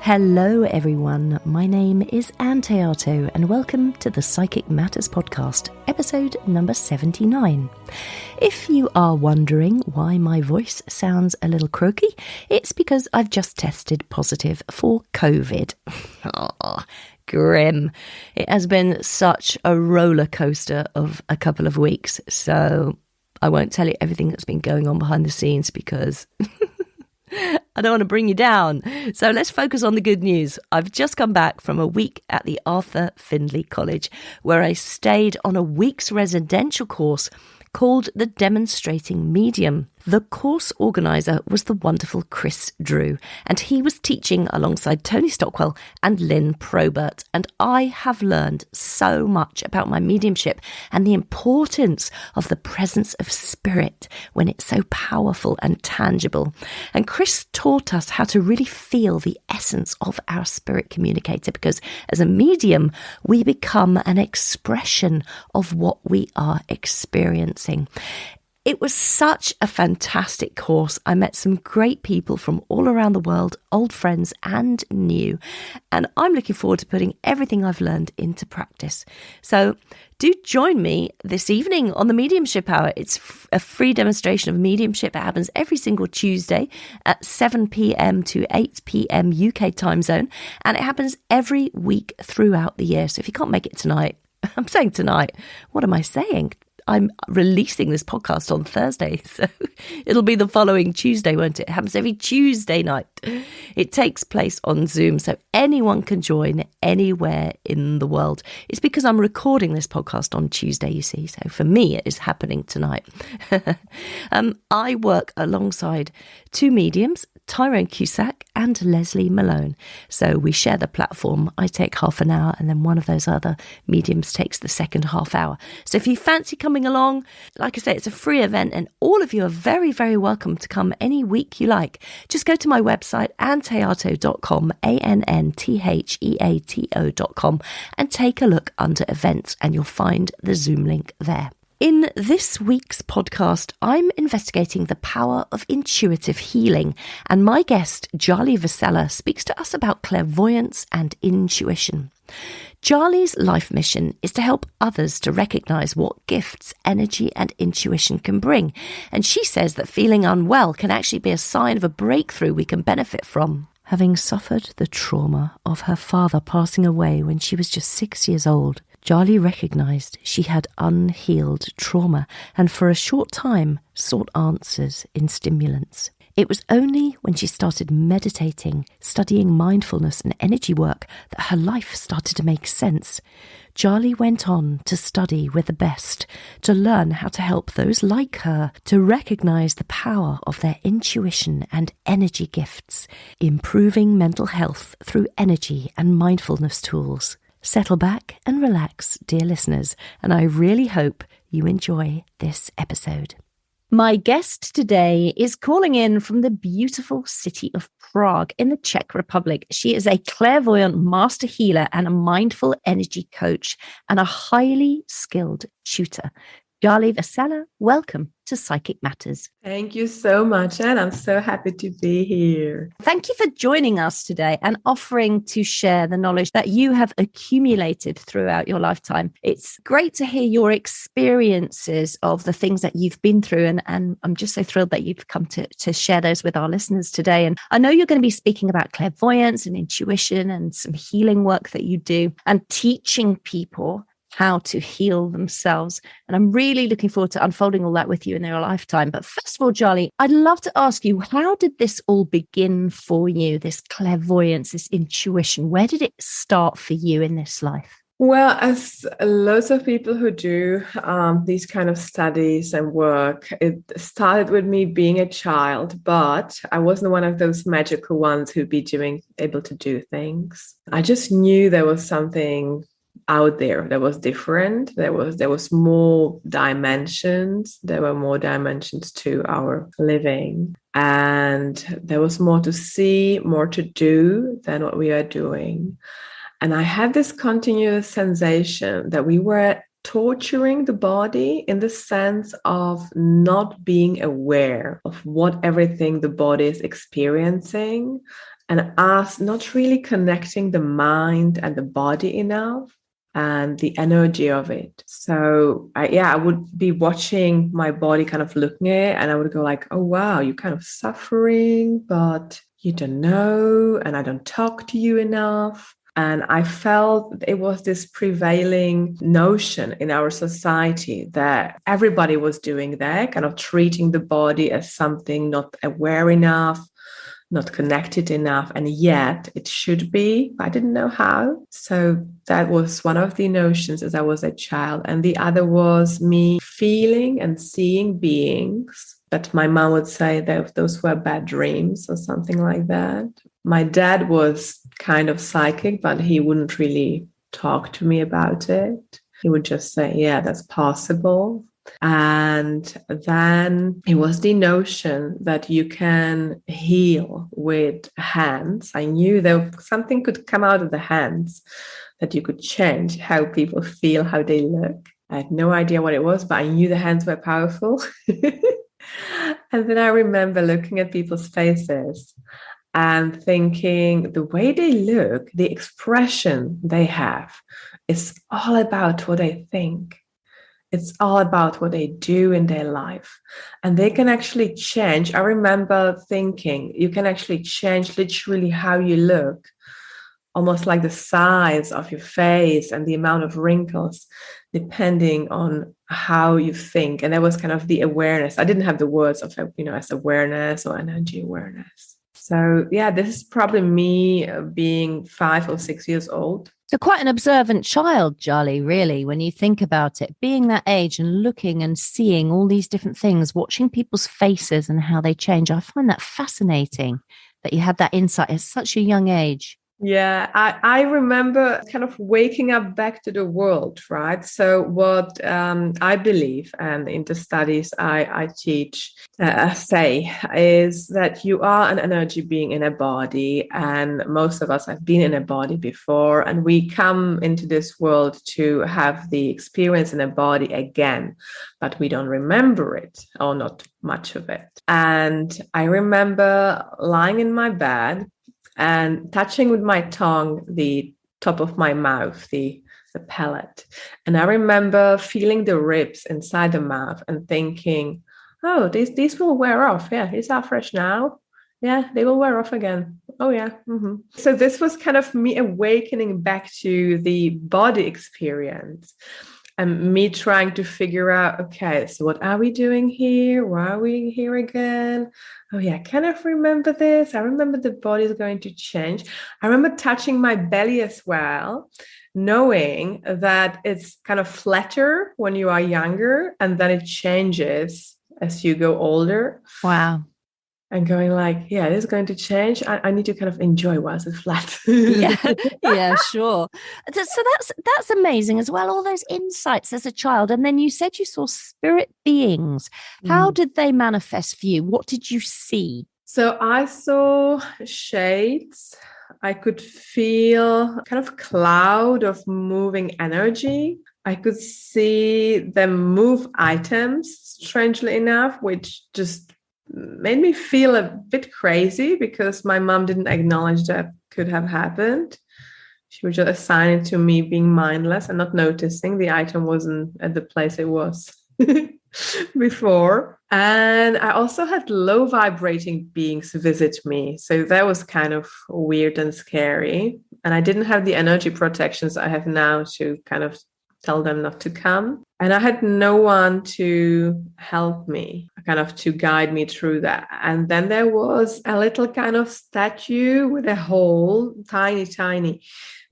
Hello everyone, my name is Ann Théato and welcome to the Psychic Matters podcast, episode number 79. If you are wondering why my voice sounds a little croaky, it's because I've just tested positive for COVID. Oh, grim. It has been such a roller coaster of a couple of weeks, so I won't tell you everything that's been going on behind the scenes because I don't want to bring you down. So let's focus on the good news. I've just come back from a week at the Arthur Findlay College, where I stayed on a week's residential course called The Demonstrating Medium. The course organiser was the wonderful Chris Drew, and he was teaching alongside Tony Stockwell and Lynn Probert. And I have learned so much about my mediumship and the importance of the presence of spirit when it's so powerful and tangible. And Chris taught us how to really feel the essence of our spirit communicator, because as a medium, we become an expression of what we are experiencing. It was such a fantastic course. I met some great people from all around the world, old friends and new, and I'm looking forward to putting everything I've learned into practice. So do join me this evening on the Mediumship Hour. It's a free demonstration of mediumship. It happens every single Tuesday at 7 p.m. to 8 p.m. UK time zone, and it happens every week throughout the year. So if you can't make it tonight, I'm saying tonight, what am I saying? I'm releasing this podcast on Thursday, so it'll be the following Tuesday, won't it? It happens every Tuesday night. It takes place on Zoom, so anyone can join anywhere in the world. It's because I'm recording this podcast on Tuesday, you see, so for me it is happening tonight. I work alongside two mediums, Tyrone Cusack and Leslie Malone. So we share the platform. I take half an hour and then one of those other mediums takes the second half hour. So if you fancy coming along, like I say, it's a free event and all of you are very, very welcome to come any week you like. Just go to my website, anntheato.com, ANNTHEATO.com, and take a look under events and you'll find the Zoom link there. In this week's podcast, I'm investigating the power of intuitive healing, and my guest, Djali Vesela, speaks to us about clairvoyance and intuition. Djali's life mission is to help others to recognise what gifts, energy and intuition can bring, and she says that feeling unwell can actually be a sign of a breakthrough we can benefit from. Having suffered the trauma of her father passing away when she was just 6 years old, Djali recognised she had unhealed trauma and for a short time sought answers in stimulants. It was only when she started meditating, studying mindfulness and energy work that her life started to make sense. Djali went on to study with the best, to learn how to help those like her to recognise the power of their intuition and energy gifts, improving mental health through energy and mindfulness tools. Settle back and relax, dear listeners, and I really hope you enjoy this episode. My guest today is calling in from the beautiful city of Prague in the Czech Republic. She is a clairvoyant master healer and a mindful energy coach and a highly skilled tutor. Djali Vesela, welcome to Psychic Matters. Thank you so much, Anne. I'm so happy to be here. Thank you for joining us today and offering to share the knowledge that you have accumulated throughout your lifetime. It's great to hear your experiences of the things that you've been through, and I'm just so thrilled that you've come to share those with our listeners today. And I know you're going to be speaking about clairvoyance and intuition and some healing work that you do and teaching people how to heal themselves. And I'm really looking forward to unfolding all that with you in their lifetime. But first of all, Djali, I'd love to ask you, how did this all begin for you, this clairvoyance, this intuition? Where did it start for you in this life? Well, as lots of people who do these kind of studies and work, it started with me being a child, but I wasn't one of those magical ones who'd be able to do things. I just knew there was something out there that was different. There was more dimensions. There were more dimensions to our living. And there was more to see, more to do than what we are doing. And I had this continuous sensation that we were torturing the body in the sense of not being aware of what everything the body is experiencing, and us not really connecting the mind and the body enough and the energy of it. So I would be watching my body kind of looking at it, and I would go like, oh, wow, you're kind of suffering, but you don't know, and I don't talk to you enough. And I felt it was this prevailing notion in our society that everybody was doing that, kind of treating the body as something not aware enough, not connected enough, and yet it should be. I didn't know how. So that was one of the notions as I was a child. And the other was me feeling and seeing beings that my mom would say that those were bad dreams or something like that. My dad was kind of psychic, but he wouldn't really talk to me about it. He would just say, yeah, that's possible. And then it was the notion that you can heal with hands. I knew that something could come out of the hands, that you could change how people feel, how they look. I had no idea what it was, but I knew the hands were powerful. And then I remember looking at people's faces and thinking the way they look, the expression they have is all about what they think. It's all about what they do in their life. And they can actually change. I remember thinking you can actually change literally how you look, almost like the size of your face and the amount of wrinkles, depending on how you think. And that was kind of the awareness. I didn't have the words of, as awareness or energy awareness. So yeah, this is probably me being 5 or 6 years old. So quite an observant child, Djali, really, when you think about it, being that age and looking and seeing all these different things, watching people's faces and how they change. I find that fascinating that you had that insight at such a young age. Yeah, I remember kind of waking up back to the world, right? So what I believe, and in the studies I teach, say, is that you are an energy being in a body, and most of us have been in a body before, and we come into this world to have the experience in a body again, but we don't remember it, or not much of it. And I remember lying in my bed and touching with my tongue the top of my mouth, the palate. And I remember feeling the ribs inside the mouth and thinking, oh, these will wear off. Yeah, these are fresh now. Yeah, they will wear off again. Oh, yeah. Mm-hmm. So this was kind of me awakening back to the body experience. And me trying to figure out, okay, so what are we doing here? Why are we here again? Oh, yeah, can I remember this? I remember the body is going to change. I remember touching my belly as well, knowing that it's kind of flatter when you are younger, and then it changes as you go older. Wow. And going like, yeah, this is going to change. I need to kind of enjoy whilst it's flat. yeah, sure. So that's amazing as well. All those insights as a child. And then you said you saw spirit beings. How did they manifest for you? What did you see? So I saw shades. I could feel kind of cloud of moving energy. I could see them move items, strangely enough, which just made me feel a bit crazy because my mom didn't acknowledge that could have happened. She would just assign it to me being mindless and not noticing the item wasn't at the place it was before. And I also had low vibrating beings visit me. So that was kind of weird and scary. And I didn't have the energy protections I have now to kind of tell them not to come. And I had no one to help me, kind of to guide me through that. And then there was a little kind of statue with a hole, tiny,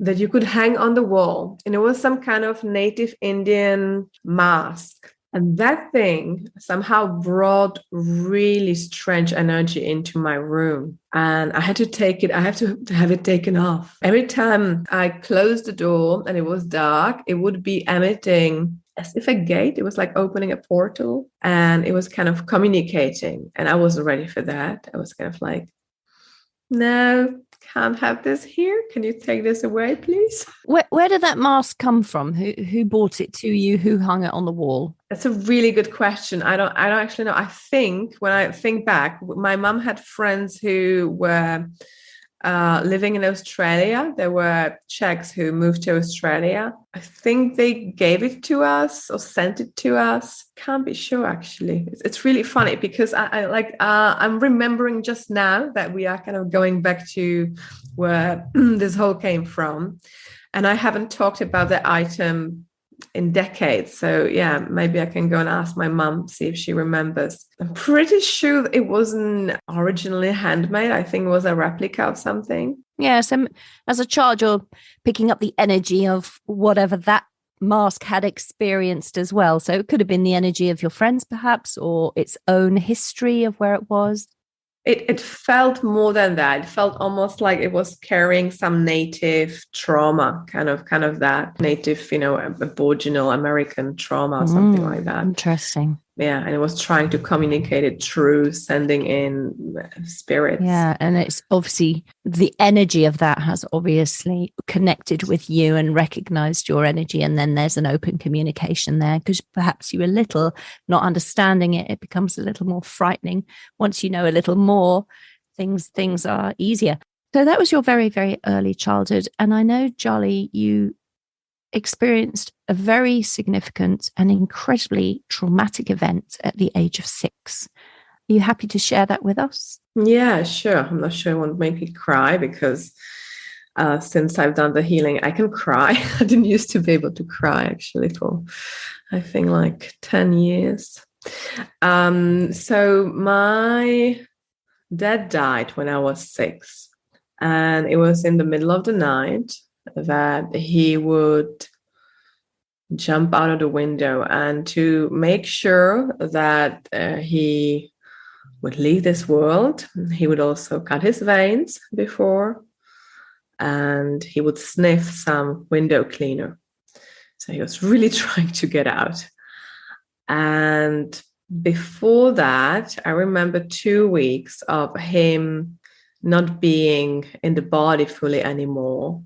that you could hang on the wall. And it was some kind of native Indian mask. And that thing somehow brought really strange energy into my room. And I had to take it, I have to have it taken off. Every time I closed the door and it was dark, it would be emitting as if a gate. It was like opening a portal, and it was kind of communicating. And I wasn't ready for that. I was kind of like, no, can't have this here. Can you take this away, please? Where did that mask come from? Who bought it to you? Who hung it on the wall? That's a really good question. I don't actually know. I think when I think back, my mum had friends who were living in Australia. There were Czechs who moved to Australia. I think they gave it to us or sent it to us. Can't be sure, actually. It's really funny because I'm remembering just now that we are kind of going back to where this whole came from. And I haven't talked about the item in decades. So yeah, maybe I can go and ask my mum, see if she remembers. I'm pretty sure it wasn't originally handmade. I think it was a replica of something. Yeah, so as a child, you're picking up the energy of whatever that mask had experienced as well. So it could have been the energy of your friends, perhaps, or its own history of where it was. It felt more than that. It felt almost like it was carrying some native trauma, kind of that native, Aboriginal American trauma or something like that. Interesting. Yeah, and it was trying to communicate it through sending in spirits. Yeah, and it's obviously the energy of that has obviously connected with you and recognized your energy. And then there's an open communication there because perhaps you were little, not understanding it. It becomes a little more frightening. Once you know a little more, things are easier. So that was your very, very early childhood. And I know, Djali, you experienced a very significant and incredibly traumatic event at the age of 6. Are you happy to share that with us? Yeah, sure. I'm not sure I won't make me cry because since I've done the healing, I can cry. I didn't used to be able to cry actually for, I think, like 10 years. So my dad died when I was 6, and it was in the middle of the night that he would jump out of the window, and to make sure that he would leave this world, he would also cut his veins before, and he would sniff some window cleaner. So he was really trying to get out. And before that, I remember 2 weeks of him not being in the body fully anymore.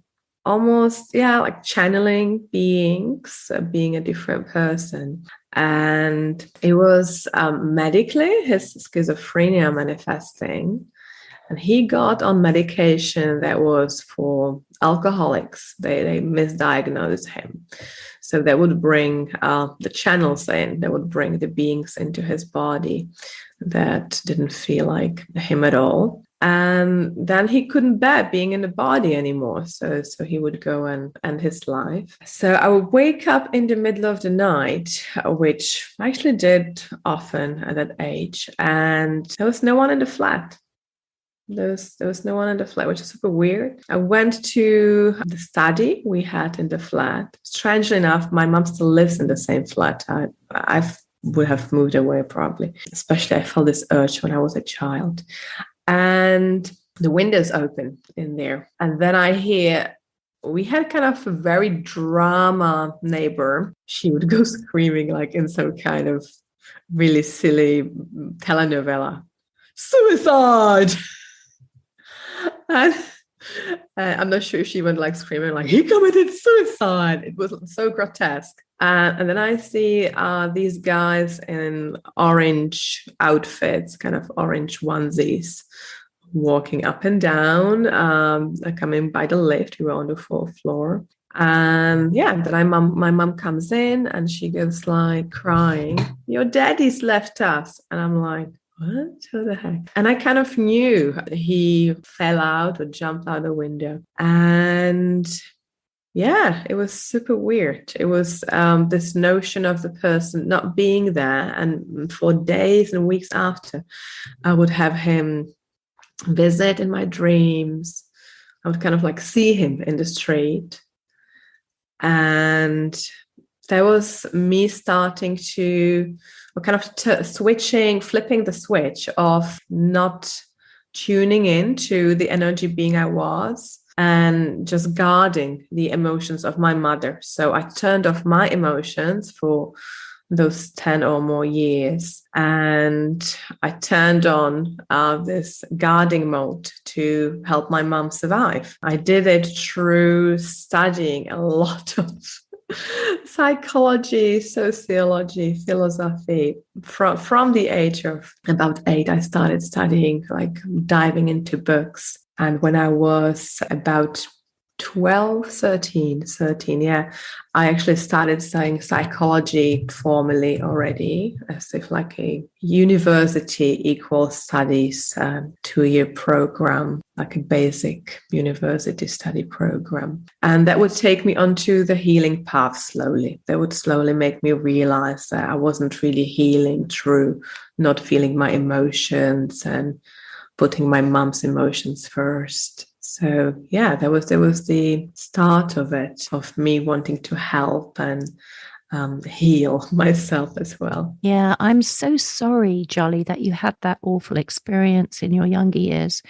Almost, like channeling beings, being a different person. And it was medically his schizophrenia manifesting. And he got on medication that was for alcoholics. They misdiagnosed him. So they would bring the channels in, they would bring the beings into his body that didn't feel like him at all. And then he couldn't bear being in the body anymore. So he would go and end his life. So I would wake up in the middle of the night, which I actually did often at that age. And there was no one in the flat. There was no one in the flat, which is super weird. I went to the study we had in the flat. Strangely enough, my mom still lives in the same flat. I would have moved away probably. Especially I felt this urge when I was a child. And the windows open in there. And then I hear, we had kind of a very drama neighbor. She would go screaming like in some kind of really silly telenovela. Suicide! And I'm not sure if she went like screaming like, he committed suicide. It was so grotesque. And then I see these guys in orange outfits, kind of orange onesies, walking up and down, coming by the lift. We were on the 4th floor. And then my mom comes in and she goes like crying, your daddy's left us. And I'm like, what the heck? And I kind of knew he fell out or jumped out the window. And it was super weird. It was this notion of the person not being there. And for days and weeks after, I would have him visit in my dreams. I would kind of like see him in the street. And there was me starting to kind of flipping the switch of not tuning in to the energy being I was and just guarding the emotions of my mother. So I turned off my emotions for those 10 or more years. And I turned on this guarding mode to help my mom survive. I did it through studying a lot of psychology, sociology, philosophy. From the age of about 8, I started studying, like diving into books. And when I was about 12, 13, yeah, I actually started studying psychology formally already, as if like a university equal studies 2-year program, like a basic university study program. And that would take me onto the healing path slowly. That would slowly make me realize that I wasn't really healing through not feeling my emotions and putting my mom's emotions first. So yeah, there was the start of it, of me wanting to help and heal myself as well. Yeah, I'm so sorry, Djali, that you had that awful experience in your younger years.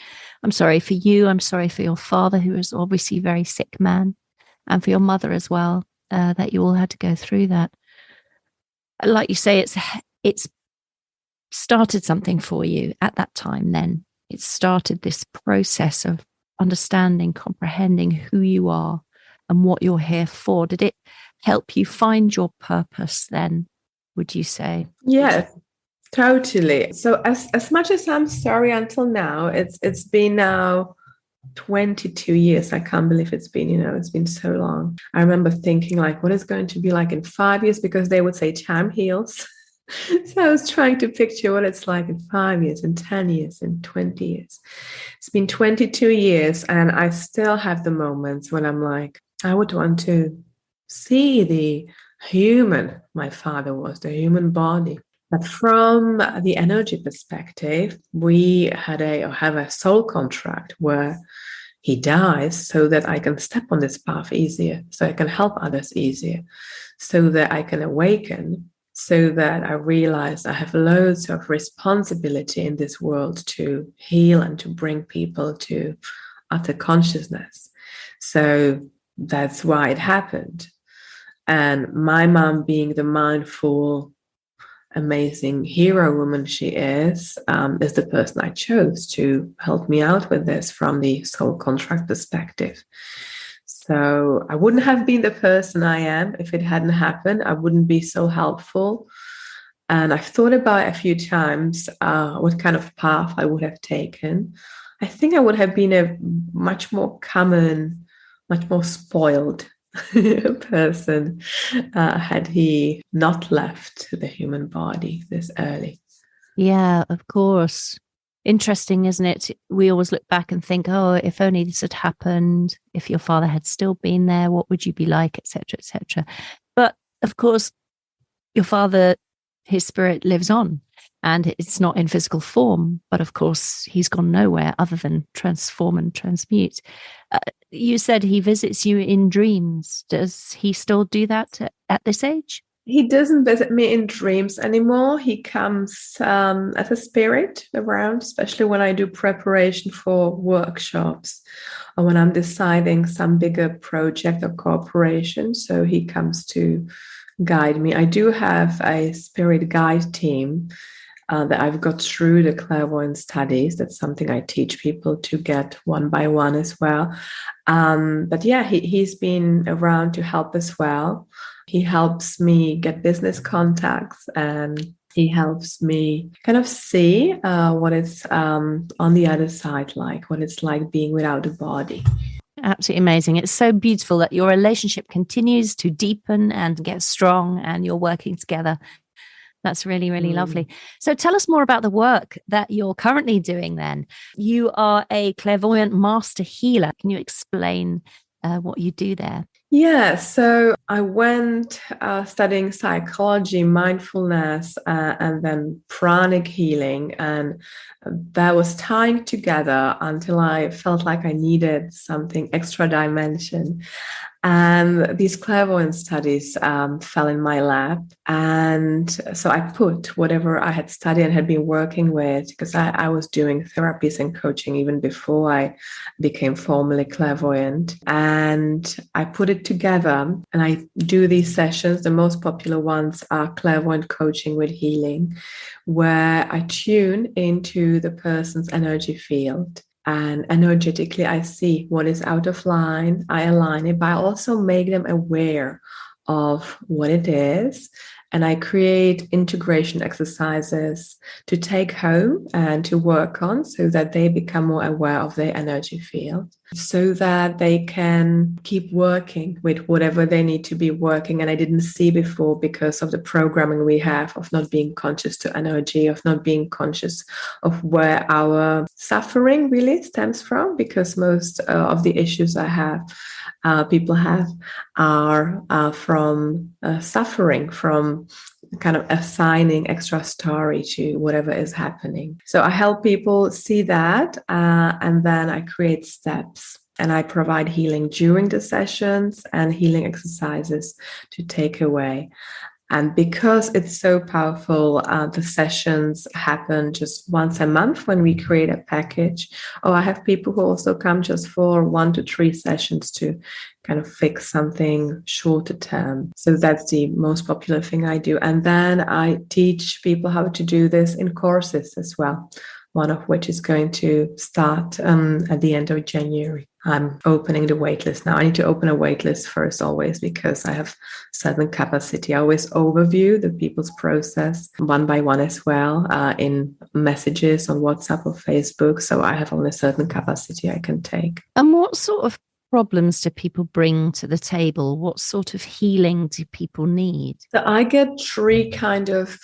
I'm sorry for you. I'm sorry for your father, who was obviously a very sick man, and for your mother as well, that you all had to go through that. Like you say, it's started something for you at that time. Then it started this process of understanding, comprehending who you are and what you're here for. Did it help you find your purpose then, would you say? Yeah, totally. So as much as I'm sorry until now, it's been now 22 years. I can't believe it's been so long. I remember thinking like, what is going to be like in 5 years? Because they would say time heals. So I was trying to picture what it's like in 5 years, in 10 years, in 20 years. It's been 22 years, and I still have the moments when I'm like, I would want to see the human my father was, the human body. But from the energy perspective, we have a soul contract where he dies so that I can step on this path easier, so I can help others easier, so that I can awaken, so that I realize I have loads of responsibility in this world to heal and to bring people to utter consciousness. So that's why it happened. And my mom, being the mindful, amazing hero woman she is the person I chose to help me out with this from the soul contract perspective. So I wouldn't have been the person I am if it hadn't happened. I wouldn't be so helpful. And I've thought about it a few times what kind of path I would have taken. I think I would have been a much more common, much more spoiled person had he not left the human body this early. Yeah, of course. Interesting, isn't it? We always look back and think, oh, if only this had happened, if your father had still been there, what would you be like, etc., etc. But of course, your father, his spirit lives on, and it's not in physical form, but of course he's gone nowhere other than transform and transmute. You said he visits you in dreams. Does he still do that at this age? He doesn't visit me in dreams anymore. He comes as a spirit around, especially when I do preparation for workshops or when I'm deciding some bigger project or cooperation. So he comes to guide me. I do have a spirit guide team that I've got through the clairvoyance studies. That's something I teach people to get one by one as well. But yeah, he's been around to help as well. He helps me get business contacts, and he helps me kind of see what it's on the other side like, what it's like being without a body. Absolutely amazing. It's so beautiful that your relationship continues to deepen and get strong, and you're working together. That's really, really lovely. So tell us more about the work that you're currently doing then. You are a clairvoyant master healer. Can you explain what you do there? Yeah, so I went studying psychology, mindfulness, and then pranic healing. And that was tying together until I felt like I needed something extra dimension. And these clairvoyance studies fell in my lap. And so I put whatever I had studied and had been working with, because I was doing therapies and coaching even before I became formally clairvoyant. And I put it together and I do these sessions. The most popular ones are clairvoyant coaching with healing, where I tune into the person's energy field. And energetically, I see what is out of line. I align it, but I also make them aware of what it is. And I create integration exercises to take home and to work on so that they become more aware of their energy field, so that they can keep working with whatever they need to be working. And I didn't see before because of the programming we have of not being conscious to energy, of not being conscious of where our suffering really stems from, because most of the issues people have are from suffering, from kind of assigning extra story to whatever is happening. So I help people see that, and then I create steps. And I provide healing during the sessions and healing exercises to take away. And because it's so powerful, the sessions happen just once a month when we create a package. Or I have people who also come just for 1 to 3 sessions to kind of fix something shorter term. So that's the most popular thing I do. And then I teach people how to do this in courses as well, one of which is going to start at the end of January. I'm opening the waitlist now. I need to open a waitlist first always, because I have certain capacity. I always overview the people's process one by one as well, in messages on WhatsApp or Facebook. So I have only a certain capacity I can take. And what sort of problems do people bring to the table? What sort of healing do people need? So I get 3 kind of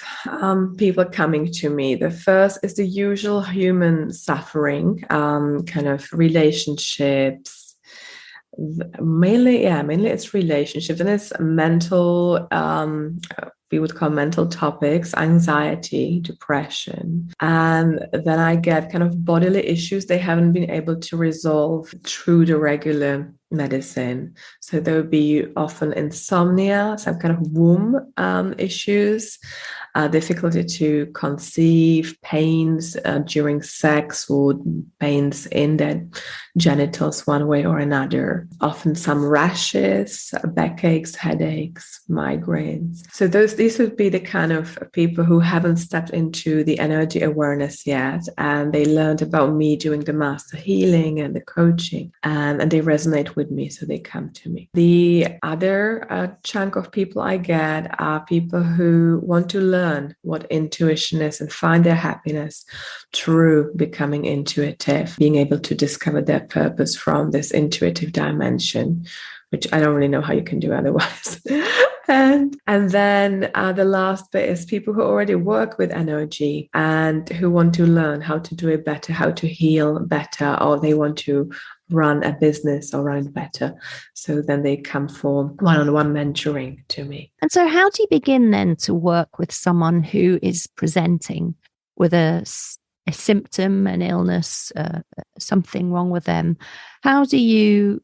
people coming to me. The first is the usual human suffering, kind of relationships. Mainly it's relationships, and it's mental, we would call mental topics, anxiety, depression. And then I get kind of bodily issues they haven't been able to resolve through the regular medicine. So there would be often insomnia, some kind of womb issues, difficulty to conceive, pains during sex, or pains in the genitals one way or another. Often some rashes, backaches, headaches, migraines. So these would be the kind of people who haven't stepped into the energy awareness yet, and they learned about me doing the master healing and the coaching, and they resonate with me, so they come to me. The other chunk of people I get are people who want to learn what intuition is and find their happiness through becoming intuitive, being able to discover their purpose from this intuitive dimension, which I don't really know how you can do otherwise. And then the last bit is people who already work with energy and who want to learn how to do it better, how to heal better, or they want to run a business or run better. So then they come for one-on-one mentoring to me. And so how do you begin then to work with someone who is presenting with a symptom, an illness, something wrong with them? How do you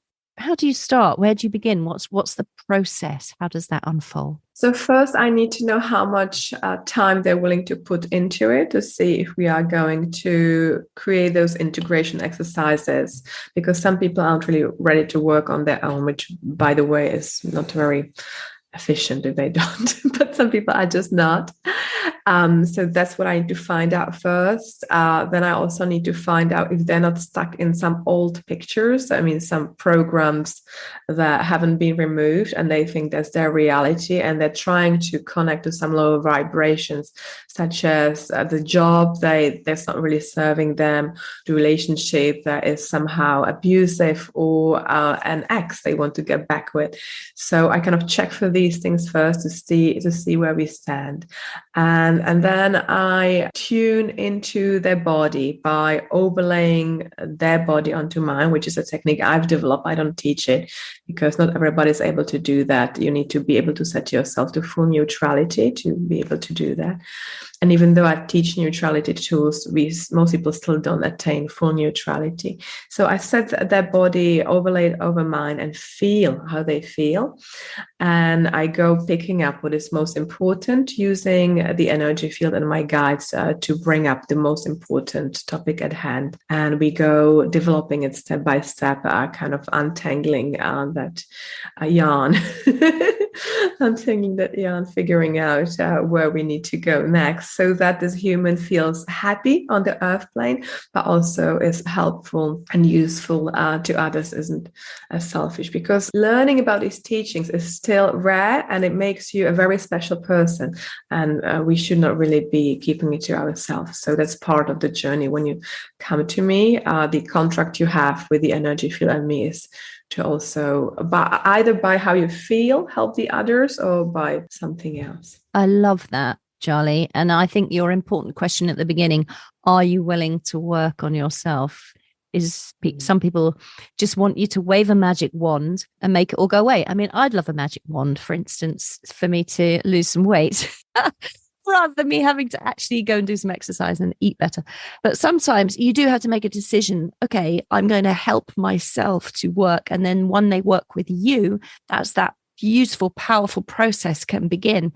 start? Where do you begin? What's the process? How does that unfold? So first, I need to know how much time they're willing to put into it to see if we are going to create those integration exercises, because some people aren't really ready to work on their own, which, by the way, is not very efficient if they don't, but some people are just not. So that's what I need to find out first. Then I also need to find out if they're not stuck in some old pictures. I mean, some programs that haven't been removed and they think that's their reality, and they're trying to connect to some lower vibrations, such as the job that's not really serving them, the relationship that is somehow abusive, or an ex they want to get back with. So I kind of check for these things first to see where we stand. And then I tune into their body by overlaying their body onto mine, which is a technique I've developed. I don't teach it because not everybody is able to do that. You need to be able to set yourself to full neutrality to be able to do that. And even though I teach neutrality tools, most people still don't attain full neutrality. So I set their body overlaid over mine and feel how they feel. And I go picking up what is most important using the energy field and my guides to bring up the most important topic at hand. And we go developing it step by step, kind of untangling that yarn, untangling that yarn, figuring out where we need to go next so that this human feels happy on the earth plane, but also is helpful and useful to others, isn't selfish. Because learning about these teachings is still rare and it makes you a very special person. And we should not really be keeping it to ourselves. So that's part of the journey. When you come to me, the contract you have with the energy field and me is to also, either by how you feel, help the others, or by something else. I love that, Djali. And I think your important question at the beginning, are you willing to work on yourself? Is some people just want you to wave a magic wand and make it all go away. I mean, I'd love a magic wand, for instance, for me to lose some weight. Rather than me having to actually go and do some exercise and eat better. But sometimes you do have to make a decision. Okay, I'm going to help myself to work. And then when they work with you, that's that beautiful, powerful process can begin.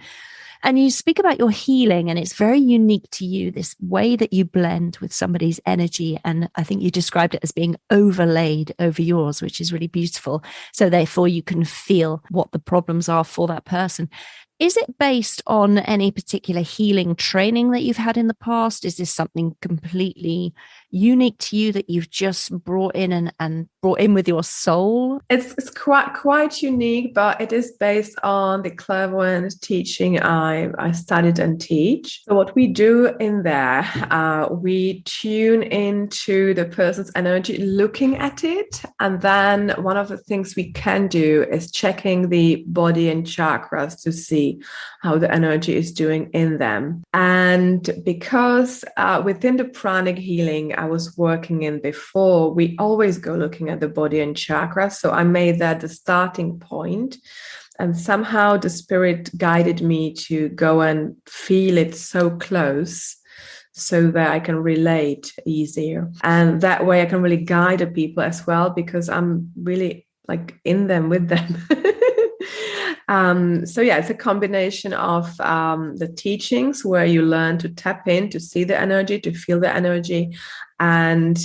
And you speak about your healing, and it's very unique to you, this way that you blend with somebody's energy. And I think you described it as being overlaid over yours, which is really beautiful. So therefore you can feel what the problems are for that person. Is it based on any particular healing training that you've had in the past? Is this something completely unique to you that you've just brought in and brought in with your soul? It's quite unique, but it is based on the clairvoyance teaching I studied and teach. So what we do in there, we tune into the person's energy, looking at it. And then one of the things we can do is checking the body and chakras to see how the energy is doing in them. And because within the pranic healing I was working in before, we always go looking at the body and chakras. So I made that the starting point. And somehow the spirit guided me to go and feel it so close so that I can relate easier. And that way I can really guide the people as well, because I'm really like in them, with them. So yeah, it's a combination of the teachings where you learn to tap in, to see the energy, to feel the energy, and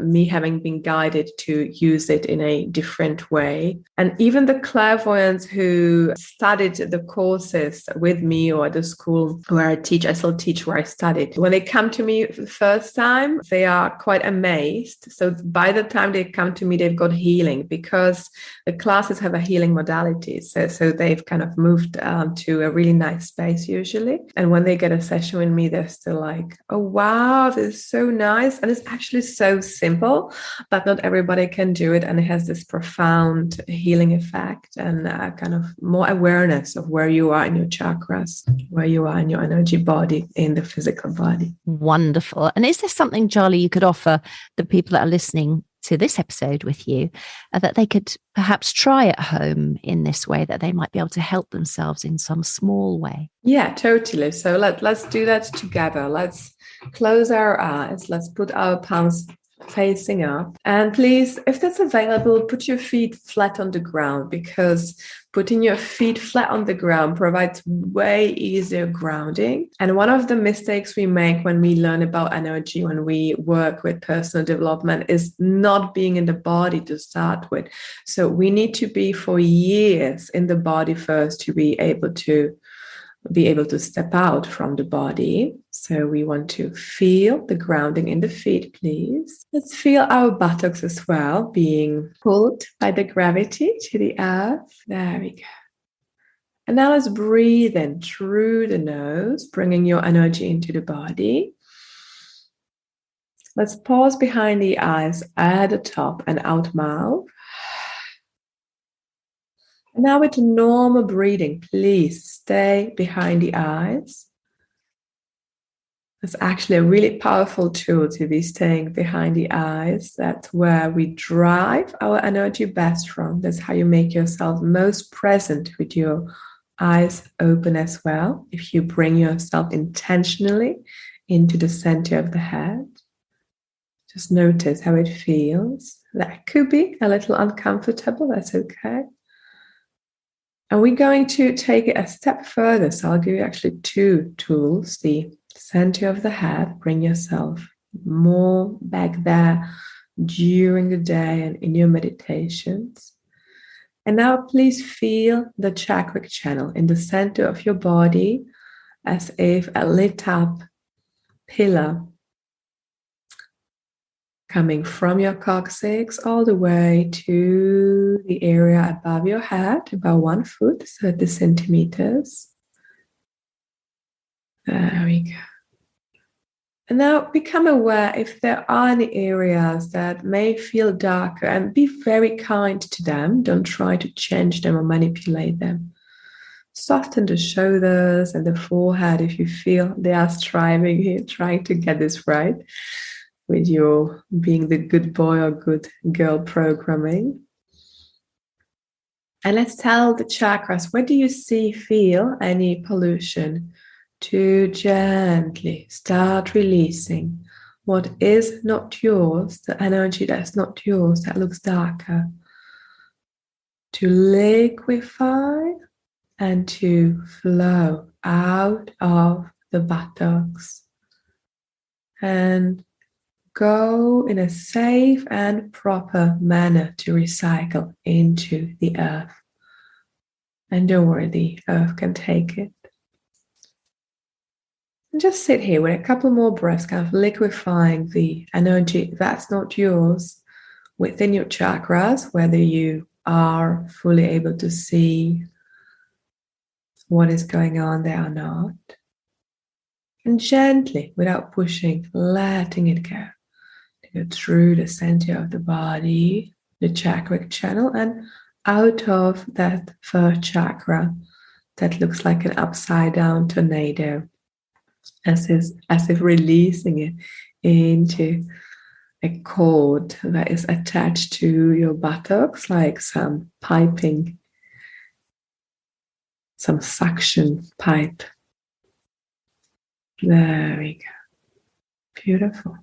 me having been guided to use it in a different way. And even the clairvoyants who studied the courses with me or the school where I teach, I still teach where I studied. When they come to me for the first time, they are quite amazed. So by the time they come to me, they've got healing, because the classes have a healing modality. So they've kind of moved to a really nice space usually. And when they get a session with me, they're still like, oh, wow, this is so nice. And it's actually so simple, but not everybody can do it. And it has this profound healing effect and kind of more awareness of where you are in your chakras, where you are in your energy body, in the physical body. Wonderful. And is there something, Djali, you could offer the people that are listening to this episode with you that they could perhaps try at home in this way, that they might be able to help themselves in some small way? Yeah, totally. So let's do that together. Let's close our eyes. Let's put our palms facing up. And please, if that's available, put your feet flat on the ground, because putting your feet flat on the ground provides way easier grounding. And one of the mistakes we make when we learn about energy, when we work with personal development, is not being in the body to start with. So we need to be for years in the body first to be able to step out from the body. So we want to feel the grounding in the feet, please. Let's feel our buttocks as well being pulled by the gravity to the earth. There we go. And now let's breathe in through the nose, bringing your energy into the body. Let's pause behind the eyes at the top and out mouth. And now with normal breathing, please stay behind the eyes. It's actually a really powerful tool to be staying behind the eyes. That's where we drive our energy best from. That's how you make yourself most present with your eyes open as well. If you bring yourself intentionally into the center of the head, just notice how it feels. That could be a little uncomfortable. That's okay. And we're going to take it a step further. So I'll give you actually two tools. The center of the head, bring yourself more back there during the day and in your meditations. And now please feel the chakra channel in the center of your body as if a lit up pillar coming from your coccyx all the way to the area above your head, about 1 foot, 30 centimeters. There we go. And now become aware if there are any areas that may feel darker, and be very kind to them. Don't try to change them or manipulate them. Soften the shoulders and the forehead if you feel they are striving here, trying to get this right with your being the good boy or good girl programming. And let's tell the chakras, where do you feel any pollution? To gently start releasing what is not yours, the energy that's not yours, that looks darker. To liquefy and to flow out of the buttocks. And go in a safe and proper manner to recycle into the earth. And don't worry, the earth can take it. And just sit here with a couple more breaths, kind of liquefying the energy that's not yours within your chakras, whether you are fully able to see what is going on there or not. And gently, without pushing, letting it go. Go through the center of the body, the chakra channel, and out of that first chakra that looks like an upside down tornado, as if releasing it into a cord that is attached to your buttocks, like some piping, some suction pipe. There we go. Beautiful.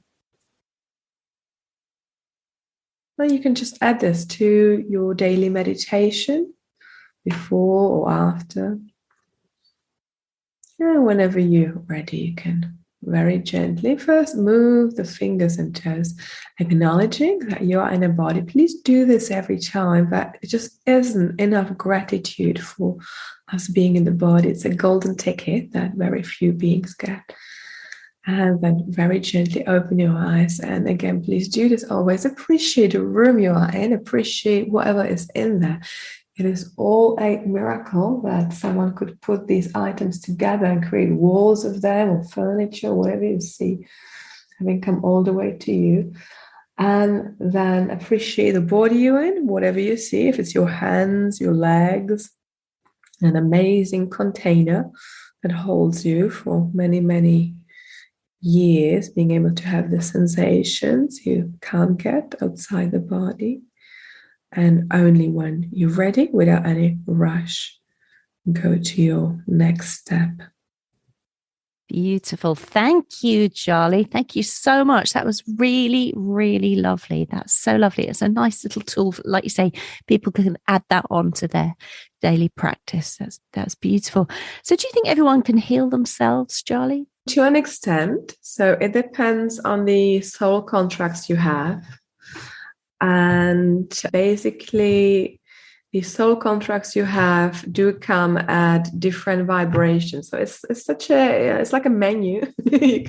Well, you can just add this to your daily meditation before or after. And whenever you're ready, you can very gently first move the fingers and toes, acknowledging that you are in a body. Please do this every time, but it just isn't enough gratitude for us being in the body. It's a golden ticket that very few beings get. And then very gently open your eyes. And again, please do this always. Appreciate the room you are in. Appreciate whatever is in there. It is all a miracle that someone could put these items together and create walls of them or furniture, whatever you see, having come all the way to you. And then appreciate the body you're in, whatever you see, if it's your hands, your legs, an amazing container that holds you for many, many years, being able to have the sensations you can't get outside the body. And only when you're ready, without any rush, go to your next step. Beautiful. Thank you, Djali. Thank you so much. That was really, really lovely. That's so lovely. It's a nice little tool. Like you say, people can add that on to their daily practice. That's beautiful. So do you think everyone can heal themselves, Djali? To an extent. So it depends on the soul contracts you have. And basically, the soul contracts you have do come at different vibrations. So it's like a menu you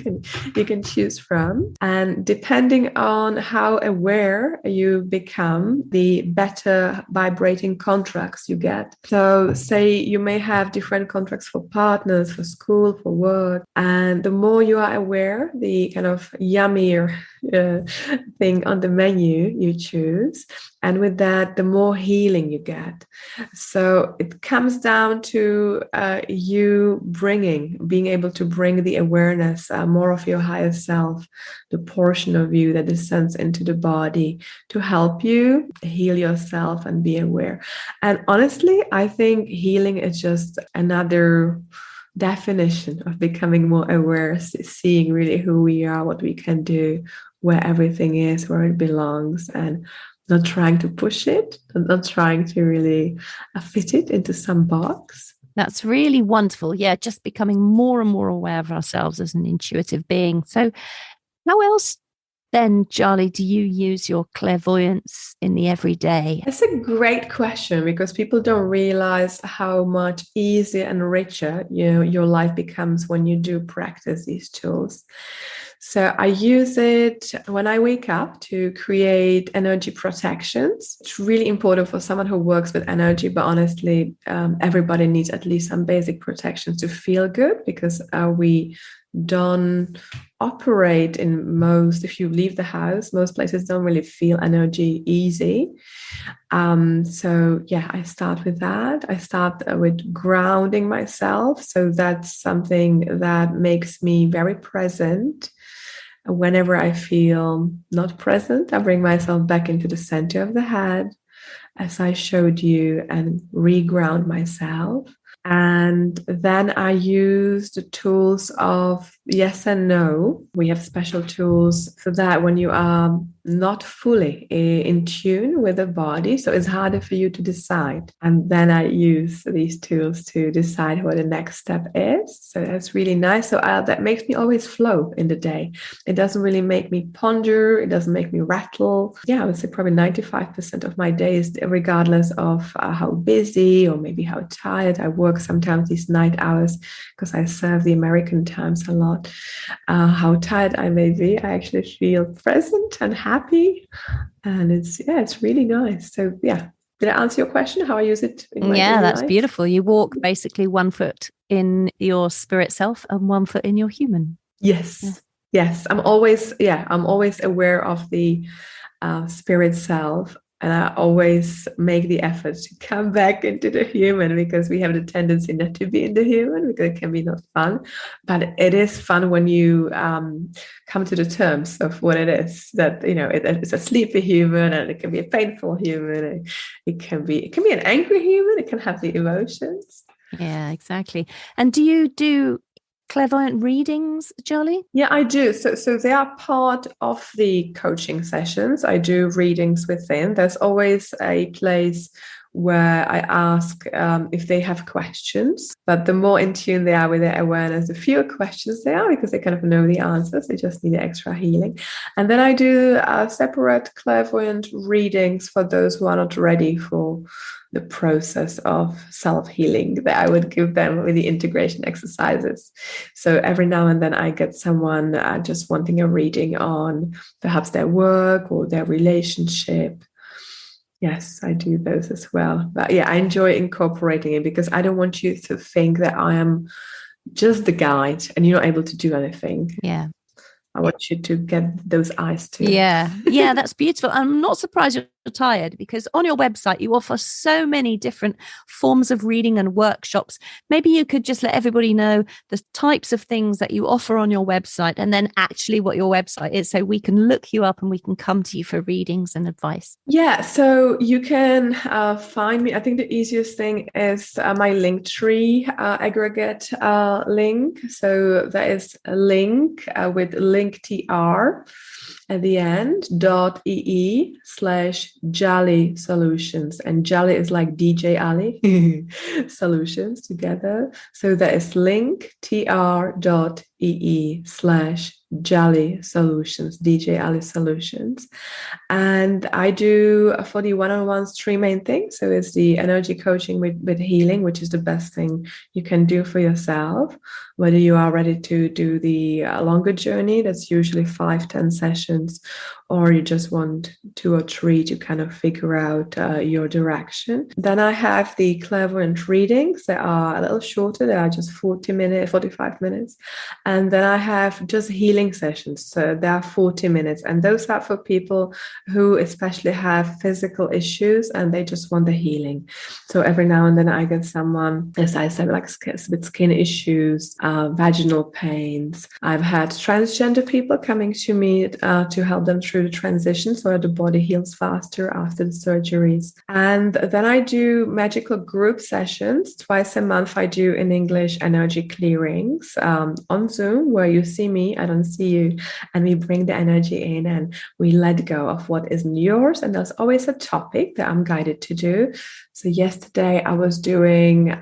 can choose from. And depending on how aware you become, the better vibrating contracts you get. So say you may have different contracts for partners, for school, for work. And the more you are aware, the kind of yummier thing on the menu you choose. And with that, the more healing you get. get. So it comes down to you being able to bring the awareness, more of your higher self, the portion of you that descends into the body to help you heal yourself and be aware. And honestly, I think healing is just another definition of becoming more aware, seeing really who we are, what we can do, where everything is, where it belongs, and not trying to push it, and not trying to really fit it into some box. That's really wonderful. Yeah, just becoming more and more aware of ourselves as an intuitive being. So how else then, Djali, do you use your clairvoyance in the everyday? That's a great question, because people don't realize how much easier and richer your life becomes when you do practice these tools. So I use it when I wake up to create energy protections. It's really important for someone who works with energy, but honestly, everybody needs at least some basic protections to feel good, because we don't operate if you leave the house, most places don't really feel energy easy. So yeah, I start with that. I start with grounding myself. So that's something that makes me very present. Whenever I feel not present, I bring myself back into the center of the head, as I showed you, and reground myself. And then I use the tools of yes and no. We have special tools for that when you are not fully in tune with the body. So it's harder for you to decide. And then I use these tools to decide what the next step is. So that's really nice. So that makes me always flow in the day. It doesn't really make me ponder. It doesn't make me rattle. Yeah, I would say probably 95% of my days, regardless of how busy or maybe how tired I work sometimes these night hours, because I serve the American times a lot. How tired I may be, I actually feel present and happy, and it's really nice. So yeah, did I answer your question? How I use it in my daily That's life? beautiful. You walk basically one foot in your spirit self and one foot in your human. Yes. I'm always aware of the spirit self. And I always make the effort to come back into the human, because we have the tendency not to be in the human, because it can be not fun. But it is fun when you come to the terms of what it is, that, it's a sleepy human, and it can be a painful human. It can be an angry human. It can have the emotions. Yeah, exactly. And do you do clairvoyant readings, Djali? Yeah, I do. So they are part of the coaching sessions. I do readings within. There's always a place where I ask if they have questions. But the more in tune they are with their awareness, the fewer questions they are, because they kind of know the answers. They just need extra healing. And then I do separate clairvoyant readings for those who are not ready for the process of self-healing, that I would give them with the integration exercises. So every now and then I get someone just wanting a reading on perhaps their work or their relationship. Yes, I do those as well. But yeah, I enjoy incorporating it, because I don't want you to think that I am just the guide and you're not able to do anything. Yeah. I want you to get those eyes too. Yeah, that's beautiful. I'm not surprised you're tired, because on your website you offer so many different forms of reading and workshops. Maybe you could just let everybody know the types of things that you offer on your website, and then actually what your website is, so we can look you up and we can come to you for readings and advice. Yeah, so you can find me. I think the easiest thing is my Linktree aggregate link. So there is a link with linktr at the end, .ee/Djali Solutions. And Djali is like DJ Ali, solutions together. So there is linktr.ee/Djali Solutions, DJ Ali Solutions. And I do for the one-on-ones 3 main things. So it's the energy coaching with healing, which is the best thing you can do for yourself, whether you are ready to do the longer journey, that's usually 5-10 sessions, or you just want 2 or 3 to kind of figure out your direction. Then I have the clairvoyant readings that are a little shorter. They are just 45 minutes. And then I have just healing healing sessions. So they are 40 minutes, and those are for people who especially have physical issues and they just want the healing. So every now and then I get someone, as I said, like with skin issues, vaginal pains. I've had transgender people coming to me to help them through the transition so that the body heals faster after the surgeries. And then I do magical group sessions. Twice a month I do in English energy clearings on Zoom, where you see me, I don't see you, and we bring the energy in and we let go of what isn't yours. And there's always a topic that I'm guided to do. So yesterday I was doing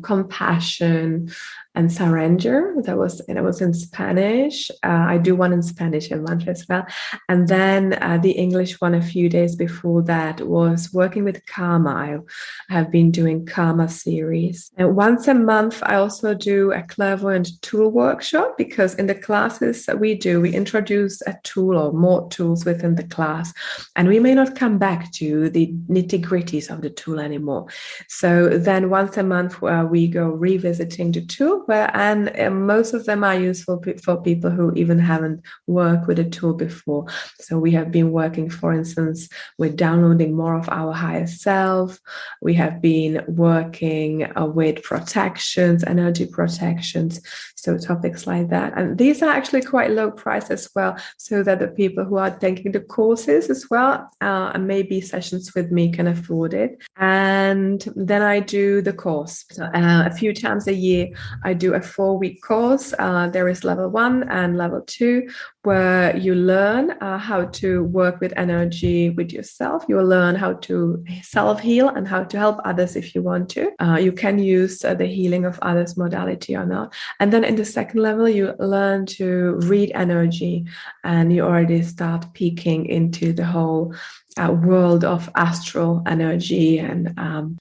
compassion and surrender. It was in Spanish. I do one in Spanish a month as well. And then the English one a few days before that was working with karma. I have been doing karma series. And once a month, I also do a clairvoyant tool workshop, because in the classes that we do, we introduce a tool or more tools within the class. And we may not come back to the nitty-gritties of the tool anymore. So then once a month, we go revisiting the tool, and most of them are useful for people who even haven't worked with a tool before. So we have been working, for instance, with downloading more of our higher self. We have been working with protections, energy protections, so topics like that. And these are actually quite low price as well, so that the people who are taking the courses as well, and maybe sessions with me, can afford it. And then I do the course. So a few times a year, I do a 4-week course. There is level 1 and level 2, where you learn how to work with energy with yourself. You will learn how to self-heal and how to help others if you want to. You can use the healing of others modality or not. And then in the second level, you learn to read energy, and you already start peeking into the whole world of astral energy and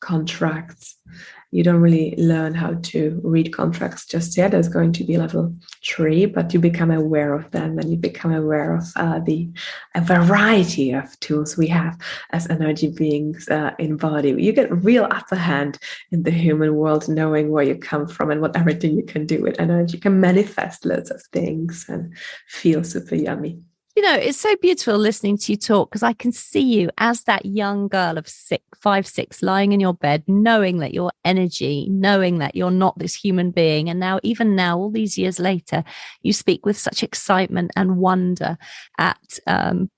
contracts. You don't really learn how to read contracts just yet. There's going to be level 3, but you become aware of them, and you become aware of a variety of tools we have as energy beings in body. You get real upper hand in the human world, knowing where you come from and what everything you can do with energy. You can manifest loads of things and feel super yummy. You know, it's so beautiful listening to you talk, because I can see you as that young girl of 5, 6, lying in your bed, knowing that your energy, knowing that you're not this human being. And now, even now, all these years later, you speak with such excitement and wonder at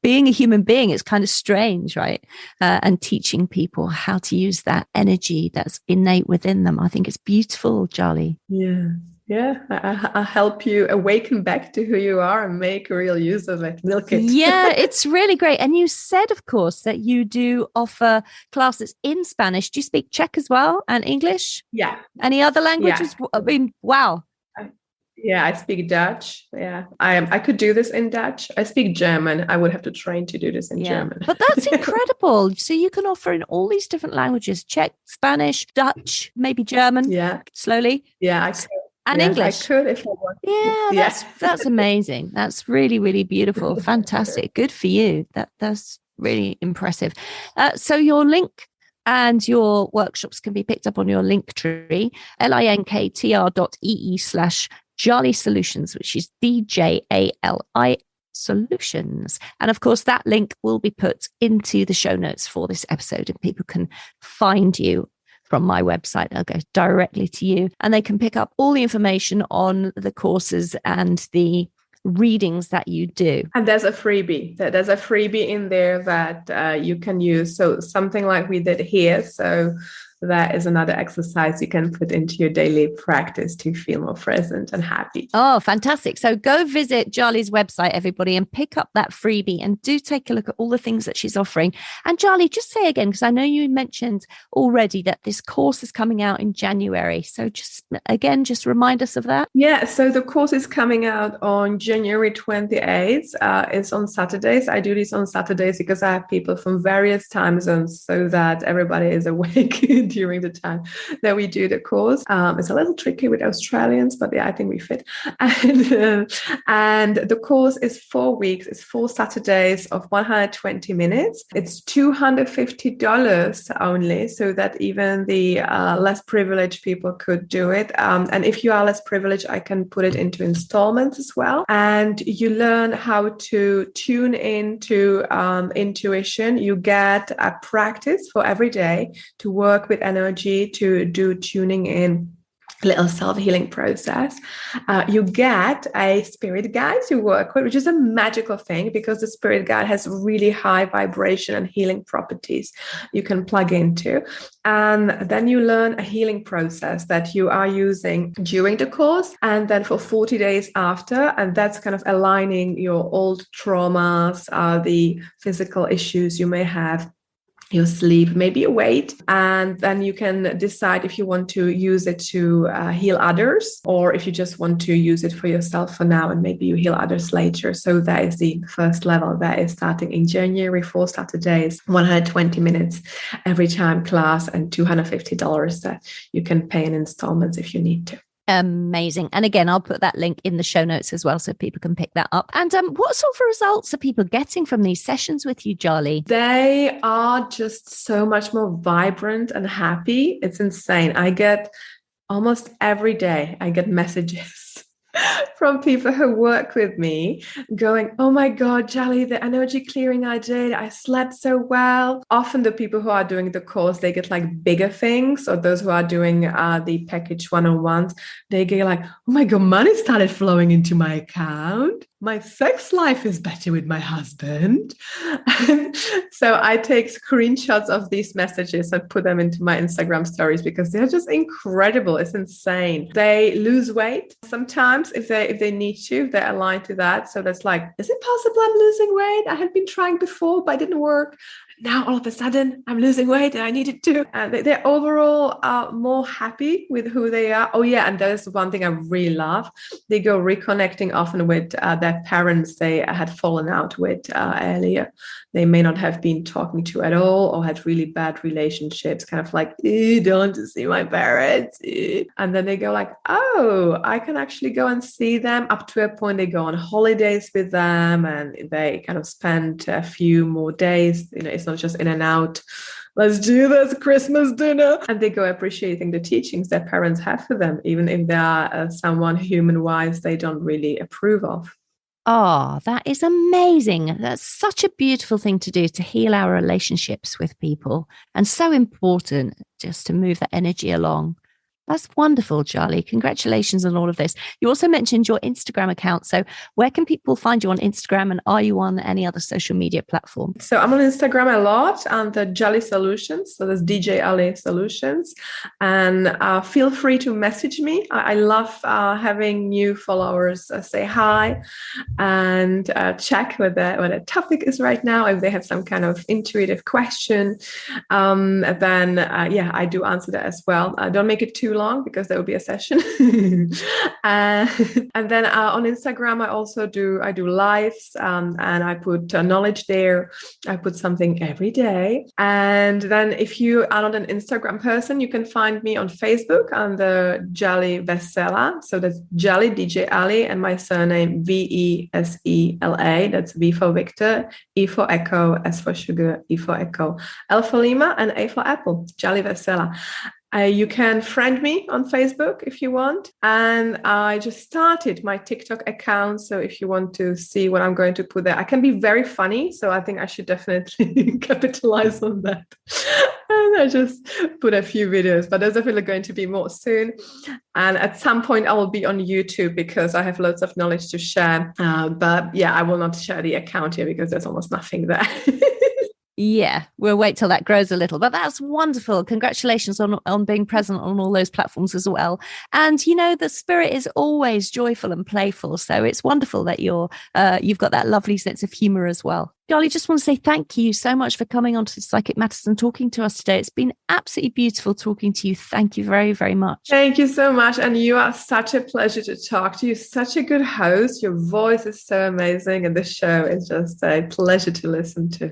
being a human being. It's kind of strange, right? And teaching people how to use that energy that's innate within them. I think it's beautiful, Djali. Yeah. Yeah, I'll help you awaken back to who you are and make real use of it. Milk it. Yeah, it's really great. And you said, of course, that you do offer classes in Spanish. Do you speak Czech as well, and English? Yeah. Any other languages? Yeah. I mean, wow. Yeah, I speak Dutch. Yeah, I could do this in Dutch. I speak German. I would have to train to do this in German. But that's incredible. So you can offer in all these different languages: Czech, Spanish, Dutch, maybe German. Yeah. Slowly. Yeah, I could. And English. I could if I wanted. Yeah, that's amazing. That's really, really beautiful. Fantastic. Good for you. That's really impressive. So your link and your workshops can be picked up on your link tree, linktr.ee/Djali Solutions, which is DJALI Solutions. And of course, that link will be put into the show notes for this episode, and people can find you from my website. They'll go directly to you, and they can pick up all the information on the courses and the readings that you do. And there's a freebie. There's a freebie in there that you can use. So something like we did here. So that is another exercise you can put into your daily practice to feel more present and happy. Oh, fantastic. So go visit Djali's website, everybody, and pick up that freebie, and do take a look at all the things that she's offering. And Djali, just say again, because I know you mentioned already that this course is coming out in January. So just remind us of that. Yeah, so the course is coming out on January 28th. It's on Saturdays. I do this on Saturdays because I have people from various time zones, so that everybody is awake during the time that we do the course. It's a little tricky with Australians, but yeah, I think we fit. And the course is 4 weeks. It's 4 Saturdays of 120 minutes. It's $250 only, so that even the less privileged people could do it. And if you are less privileged, I can put it into installments as well. And you learn how to tune into intuition. You get a practice for every day to work with energy, to do tuning in, little self-healing process. You get a spirit guide to work with, which is a magical thing because the spirit guide has really high vibration and healing properties you can plug into. And then you learn a healing process that you are using during the course and then for 40 days after. And that's kind of aligning your old traumas, the physical issues you may have, your sleep, maybe your weight, and then you can decide if you want to use it to heal others, or if you just want to use it for yourself for now and maybe you heal others later. So that is the first level. That is starting in January, 4 Saturdays, 120 minutes every time class, and $250 that you can pay in installments if you need to. Amazing. And again, I'll put that link in the show notes as well so people can pick that up. And what sort of results are people getting from these sessions with you, Djali? They are just so much more vibrant and happy. It's insane. I get almost every day, I get messages from people who work with me going, oh my God, Djali, the energy clearing I did, I slept so well. Often the people who are doing the course, they get like bigger things, or those who are doing the package one-on-ones, they get like, oh my God, money started flowing into my account. My sex life is better with my husband. So I take screenshots of these messages and put them into my Instagram stories because they're just incredible. It's insane. They lose weight sometimes if they need to, if they're aligned to that. So that's like, is it possible I'm losing weight? I had been trying before, but it didn't work. Now all of a sudden I'm losing weight and I needed to. They're overall more happy with who they are. Oh yeah, and there's one thing I really love. They go reconnecting often with their parents they had fallen out with earlier. They may not have been talking to at all or had really bad relationships, kind of like, don't want to see my parents. And then they go like, oh, I can actually go and see them, up to a point. They go on holidays with them and they kind of spend a few more days. You know, it's not just in and out. Let's do this Christmas dinner. And they go appreciating the teachings their parents have for them, even if they are someone human-wise they don't really approve of. Oh, that is amazing. That's such a beautiful thing to do, to heal our relationships with people, and so important just to move that energy along. That's wonderful, Djali. Congratulations on all of this. You also mentioned your Instagram account. So where can people find you on Instagram, and are you on any other social media platform? So I'm on Instagram a lot under Djali Solutions. So that's Djali Solutions. And feel free to message me. I love having new followers say hi and check what the topic is right now. If they have some kind of intuitive question, then I do answer that as well. Don't make it too long because there will be a session. And then on Instagram, I do lives and I put knowledge there. I put something every day. And then if you are not an Instagram person, you can find me on Facebook under Djali Vesela. So that's Djali, Djali, and my surname Vesela. That's V for Victor, E for Echo, S for Sugar, E for Echo, L for Lima, and A for Apple. Djali Vesela. You can friend me on Facebook if you want. And I just started my TikTok account. So if you want to see what I'm going to put there, I can be very funny. So I think I should definitely capitalize on that. And I just put a few videos, but there's definitely going to be more soon. And at some point I will be on YouTube because I have lots of knowledge to share. But yeah, I will not share the account here because there's almost nothing there. Yeah, we'll wait till that grows a little, but that's wonderful. Congratulations on being present on all those platforms as well. And, you know, the spirit is always joyful and playful. So it's wonderful that you've got that lovely sense of humor as well. Djali, just want to say thank you so much for coming on to Psychic Matters and talking to us today. It's been absolutely beautiful talking to you. Thank you very, very much. Thank you so much. And you are such a pleasure to talk to. You're such a good host. Your voice is so amazing. And the show is just a pleasure to listen to.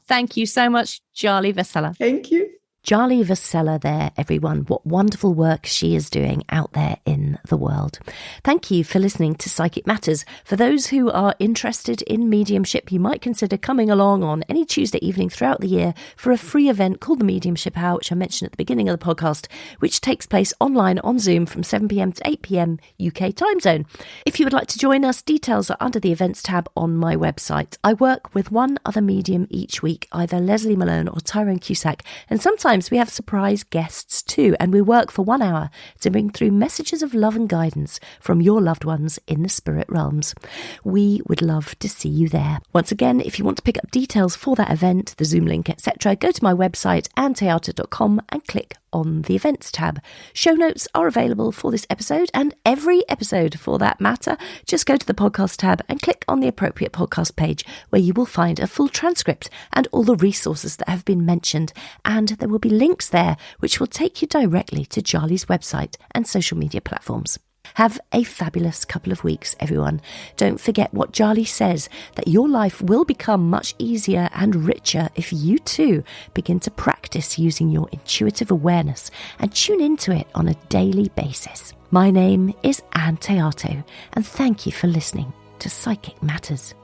Thank you so much, Djali Vesela. Thank you. Djali Vesela there, everyone. What wonderful work she is doing out there in the world. Thank you for listening to Psychic Matters. For those who are interested in mediumship, you might consider coming along on any Tuesday evening throughout the year for a free event called the Mediumship Hour, which I mentioned at the beginning of the podcast, which takes place online on Zoom from 7 p.m. to 8 p.m. UK time zone. If you would like to join us, details are under the events tab on my website. I work with one other medium each week, either Leslie Malone or Tyrone Cusack, and sometimes we have surprise guests too, and we work for 1 hour to bring through messages of love and guidance from your loved ones in the spirit realms. We would love to see you there. Once again, if you want to pick up details for that event, the Zoom link, etc., go to my website, anntheato.com, and click on the events tab. Show notes are available for this episode and every episode for that matter. Just go to the podcast tab and click on the appropriate podcast page where you will find a full transcript and all the resources that have been mentioned, and there will be links there which will take you directly to Djali's website and social media platforms. Have a fabulous couple of weeks, everyone. Don't forget what Djali says, that your life will become much easier and richer if you too begin to practice using your intuitive awareness and tune into it on a daily basis. My name is Ann Théato, and thank you for listening to Psychic Matters.